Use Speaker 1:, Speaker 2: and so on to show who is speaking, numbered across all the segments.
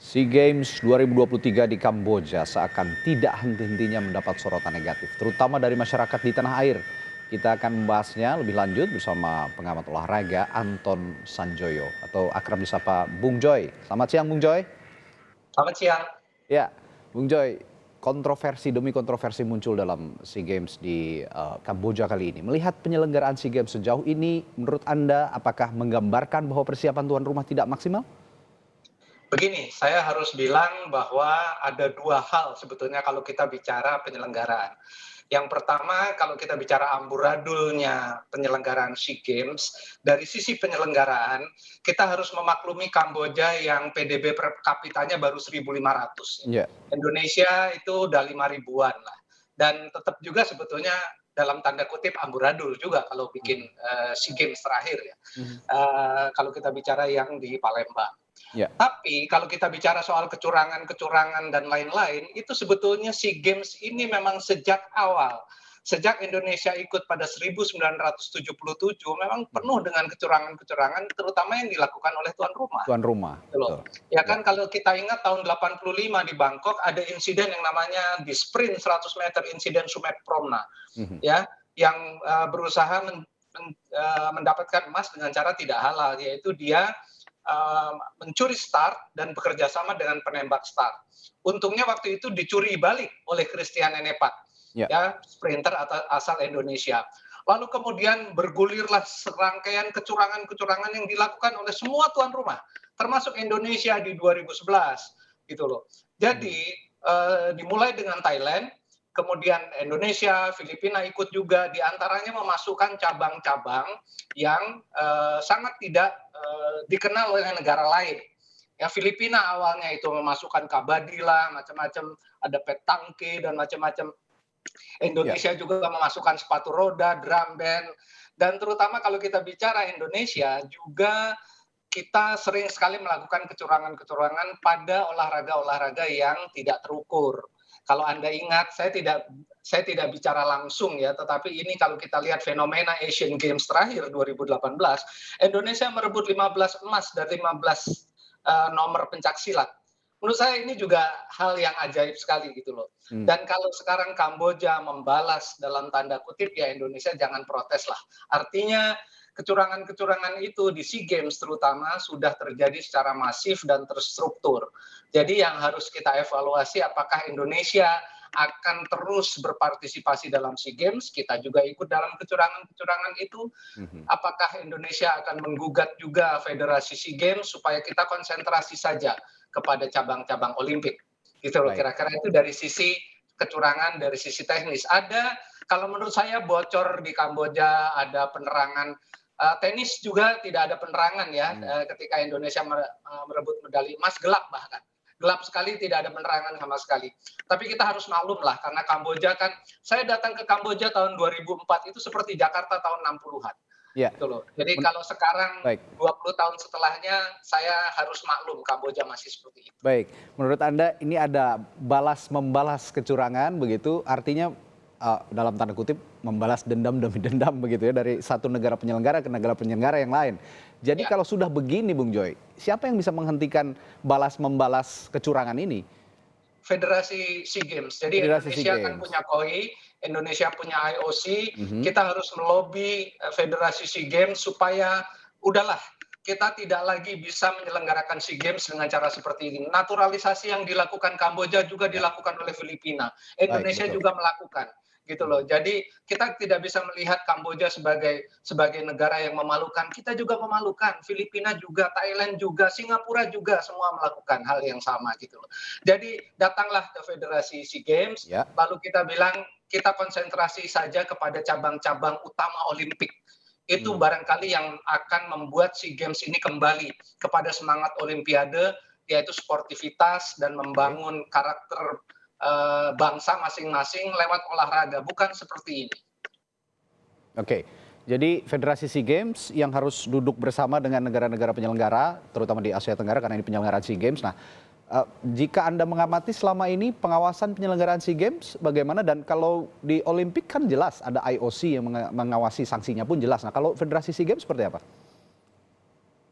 Speaker 1: SEA Games 2023 di Kamboja seakan tidak henti-hentinya mendapat sorotan negatif, terutama dari masyarakat di tanah air. Kita akan membahasnya lebih lanjut bersama pengamat olahraga Anton Sanjoyo atau akrab disapa Bung Joy. Selamat siang Bung Joy.
Speaker 2: Selamat siang.
Speaker 1: Ya, Bung Joy, kontroversi demi kontroversi muncul dalam SEA Games di Kamboja kali ini. Melihat penyelenggaraan SEA Games sejauh ini, menurut Anda apakah menggambarkan bahwa persiapan tuan rumah tidak maksimal?
Speaker 2: Begini, saya harus bilang bahwa ada dua hal sebetulnya kalau kita bicara penyelenggaraan. Yang pertama, kalau kita bicara amburadulnya penyelenggaraan SEA Games, dari sisi penyelenggaraan, kita harus memaklumi Kamboja yang PDB per kapitanya baru 1.500.
Speaker 1: Ya.
Speaker 2: Indonesia itu udah 5 ribuan lah. Dan tetap juga sebetulnya dalam tanda kutip amburadul juga kalau bikin SEA Games terakhir ya. Kalau kita bicara yang di Palembang.
Speaker 1: Ya.
Speaker 2: Tapi kalau kita bicara soal kecurangan-kecurangan dan lain-lain, itu sebetulnya SEA Games ini memang sejak awal, sejak Indonesia ikut pada 1977 memang penuh dengan kecurangan-kecurangan terutama yang dilakukan oleh tuan rumah.
Speaker 1: Tuan rumah.
Speaker 2: Gitu loh. Ya kan kalau kita ingat tahun 85 di Bangkok ada insiden yang namanya di sprint 100 meter insiden Sumet Promna ya yang berusaha mendapatkan emas dengan cara tidak halal, yaitu dia mencuri start dan bekerja sama dengan penembak start. Untungnya waktu itu dicuri balik oleh Christian Enepat, ya sprinter asal Indonesia. Lalu kemudian bergulirlah serangkaian kecurangan-kecurangan yang dilakukan oleh semua tuan rumah, termasuk Indonesia di 2011, gitu loh. Jadi dimulai dengan Thailand, kemudian Indonesia, Filipina ikut juga, diantaranya memasukkan cabang-cabang yang sangat tidak dikenal oleh negara lain. Ya Filipina awalnya itu memasukkan kabadi lah, macam-macam, ada petangke dan macam-macam. Indonesia juga memasukkan sepatu roda, drum band, dan terutama kalau kita bicara Indonesia juga kita sering sekali melakukan kecurangan-kecurangan pada olahraga-olahraga yang tidak terukur. Kalau Anda ingat, saya tidak bicara langsung ya, tetapi ini kalau kita lihat fenomena Asian Games terakhir 2018, Indonesia merebut 15 emas dari 15 nomor pencaksilat. Menurut saya ini juga hal yang ajaib sekali gitu loh. Dan kalau sekarang Kamboja membalas dalam tanda kutip ya Indonesia jangan protes lah. Artinya kecurangan-kecurangan itu di SEA Games terutama sudah terjadi secara masif dan terstruktur. Jadi yang harus kita evaluasi apakah Indonesia akan terus berpartisipasi dalam SEA Games, kita juga ikut dalam kecurangan-kecurangan itu. Apakah Indonesia akan menggugat juga Federasi SEA Games supaya kita konsentrasi saja kepada cabang-cabang Olimpik. Gitu loh, kira-kira itu dari sisi kecurangan, dari sisi teknis. Ada, kalau menurut saya bocor di Kamboja, ada penerangan. Tenis juga tidak ada penerangan ya, ketika Indonesia merebut medali emas, gelap bahkan. Gelap sekali, tidak ada penerangan sama sekali. Tapi kita harus maklum lah, karena Kamboja kan, saya datang ke Kamboja tahun 2004, itu seperti Jakarta tahun 60-an.
Speaker 1: Ya.
Speaker 2: Gitu loh. Jadi kalau sekarang 20 tahun setelahnya, saya harus maklum Kamboja masih seperti itu.
Speaker 1: Baik, menurut Anda ini ada balas-membalas kecurangan begitu, artinya dalam tanda kutip membalas dendam demi dendam begitu ya dari satu negara penyelenggara ke negara penyelenggara yang lain. Jadi kalau sudah begini Bung Joy, siapa yang bisa menghentikan balas-membalas kecurangan ini?
Speaker 2: Federasi SEA Games. Jadi
Speaker 1: Federasi
Speaker 2: Indonesia
Speaker 1: SEA
Speaker 2: kan
Speaker 1: Games.
Speaker 2: punya KOI, Indonesia punya IOC, kita harus melobi Federasi SEA Games supaya udahlah kita tidak lagi bisa menyelenggarakan SEA Games dengan cara seperti ini. Naturalisasi yang dilakukan Kamboja juga dilakukan oleh Filipina. Indonesia juga melakukan. Gitu loh. Jadi kita tidak bisa melihat Kamboja sebagai negara yang memalukan. Kita juga memalukan. Filipina juga, Thailand juga, Singapura juga semua melakukan hal yang sama gitu loh. Jadi datanglah ke Federasi SEA Games, lalu kita bilang kita konsentrasi saja kepada cabang-cabang utama Olimpik. Itu barangkali yang akan membuat SEA Games ini kembali kepada semangat Olimpiade, yaitu sportivitas dan membangun karakter bangsa masing-masing lewat olahraga, bukan seperti ini.
Speaker 1: Oke, jadi Federasi SEA Games yang harus duduk bersama dengan negara-negara penyelenggara, terutama di Asia Tenggara karena ini penyelenggaraan SEA Games. Nah, jika Anda mengamati selama ini pengawasan penyelenggaraan SEA Games bagaimana, dan kalau di Olimpik kan jelas ada IOC yang mengawasi, sanksinya pun jelas. Nah, kalau Federasi SEA Games seperti apa?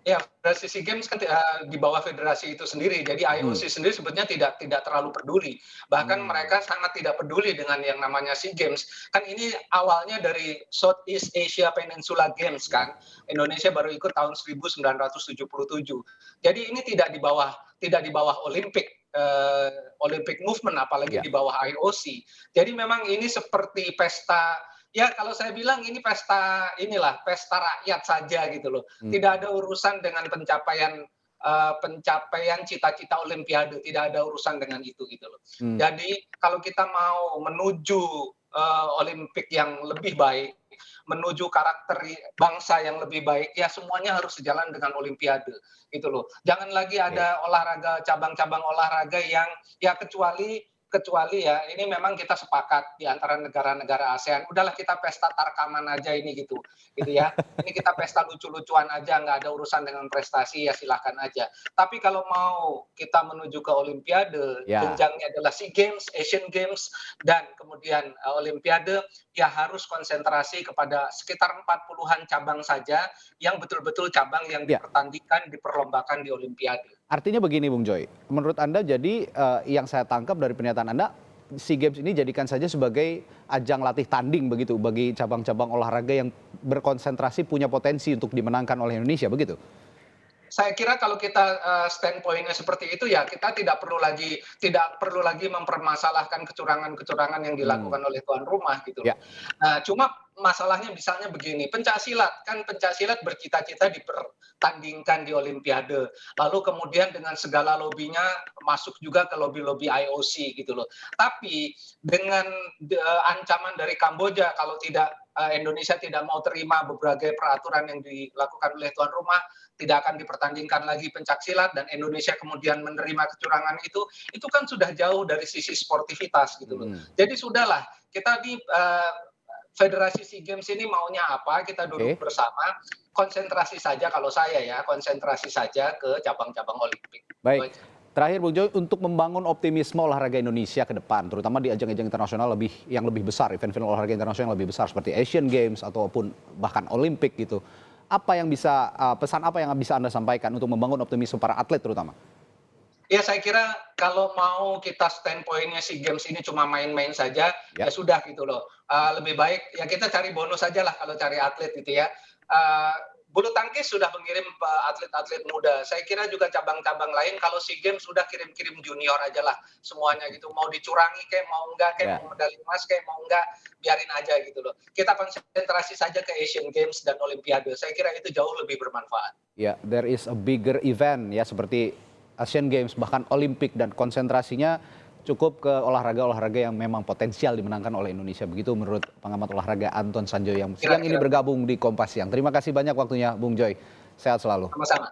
Speaker 2: Ya, federasi SEA Games kan di bawah federasi itu sendiri. Jadi
Speaker 1: Mhm.
Speaker 2: IOC sendiri sebetulnya tidak terlalu peduli. Bahkan
Speaker 1: Mmm,
Speaker 2: mereka sangat tidak peduli dengan yang namanya SEA Games. Kan ini awalnya dari Southeast Asia Peninsula Games
Speaker 1: iya,
Speaker 2: kan. Indonesia baru ikut tahun 1977. Jadi ini tidak di bawah Olimpik Olympic Movement, apalagi
Speaker 1: iya,
Speaker 2: di bawah IOC. Jadi memang ini seperti pesta, ya kalau saya bilang ini pesta inilah pesta rakyat saja gitu loh.
Speaker 1: mmm,
Speaker 2: Tidak ada urusan dengan pencapaian cita-cita olimpiade, tidak ada urusan dengan itu gitu loh.
Speaker 1: mmm,
Speaker 2: Jadi kalau kita mau menuju olimpik yang lebih baik, menuju karakter bangsa yang lebih baik, ya semuanya harus sejalan dengan olimpiade gitu loh. Jangan lagi
Speaker 1: oke.
Speaker 2: ada olahraga, cabang-cabang olahraga yang ya kecuali kecuali ya ini memang kita sepakat di antara negara-negara ASEAN, udahlah kita pesta tarkaman aja ini gitu ya. Ini kita pesta lucu-lucuan aja, nggak ada urusan dengan prestasi, ya silahkan aja. Tapi kalau mau kita menuju ke Olimpiade,
Speaker 1: Ya.
Speaker 2: jenjangnya adalah SEA Games, Asian Games, dan kemudian Olimpiade, ya harus konsentrasi kepada sekitar 40-an cabang saja yang betul-betul cabang yang
Speaker 1: Ya.
Speaker 2: dipertandingkan, diperlombakan di Olimpiade.
Speaker 1: Artinya begini Bung Joy, menurut Anda jadi, yang saya tangkap dari pernyataan Anda, SEA Games ini jadikan saja sebagai ajang latih tanding begitu bagi cabang-cabang olahraga yang berkonsentrasi punya potensi untuk dimenangkan oleh Indonesia, begitu?
Speaker 2: Saya kira kalau kita standpoint-nya seperti itu ya kita tidak perlu lagi mempermasalahkan kecurangan-kecurangan yang
Speaker 1: Mmm,
Speaker 2: dilakukan oleh tuan rumah gitu
Speaker 1: ya,
Speaker 2: loh. Nah, cuma masalahnya misalnya begini, pencaksilat bercita-cita dipertandingkan di olimpiade, lalu kemudian dengan segala lobinya masuk juga ke lobi-lobi IOC gitu loh. Tapi dengan ancaman dari Kamboja kalau tidak Indonesia tidak mau terima beberapa peraturan yang dilakukan oleh tuan rumah, tidak akan dipertandingkan lagi pencaksilat dan Indonesia kemudian menerima kecurangan itu kan sudah jauh dari sisi sportivitas gitu loh.
Speaker 1: mhm,
Speaker 2: Jadi sudahlah, kita di Federasi SEA Games ini maunya apa, kita duduk
Speaker 1: oke,
Speaker 2: bersama, konsentrasi saja kalau saya ya, konsentrasi saja ke cabang-cabang Olimpik. Itu
Speaker 1: baik.
Speaker 2: aja.
Speaker 1: Terakhir Bung Joy, untuk membangun optimisme olahraga Indonesia ke depan, terutama di ajang-ajang internasional yang lebih besar, event-event olahraga internasional yang lebih besar seperti Asian Games ataupun bahkan Olimpik gitu, apa yang bisa, pesan apa yang bisa Anda sampaikan untuk membangun optimisme para atlet terutama?
Speaker 2: Ya saya kira kalau mau kita standpoint-nya SEA Games ini cuma main-main saja, ya
Speaker 1: Ya,
Speaker 2: sudah gitu loh. Lebih baik ya kita cari bonus saja lah kalau cari atlet gitu ya. Eee, Bulu tangkis sudah mengirim atlet-atlet muda. Saya kira juga cabang-cabang lain kalau SEA Games sudah kirim-kirim junior aja lah semuanya gitu. Mau dicurangi kayak,
Speaker 1: ya.
Speaker 2: mau medali emas kayak, mau enggak, biarin aja gitu loh. Kita konsentrasi saja ke Asian Games dan Olimpiade. Saya kira itu jauh lebih bermanfaat.
Speaker 1: Ya, there is a bigger event ya seperti Asian Games bahkan Olimpik dan konsentrasinya cukup ke olahraga-olahraga yang memang potensial dimenangkan oleh Indonesia. Begitu menurut pengamat olahraga Anton Sanjoyo yang siang ini
Speaker 2: Kira-kira
Speaker 1: bergabung di Kompas Siang. Terima kasih banyak waktunya Bung Joy. Sehat selalu.
Speaker 2: sama-sama.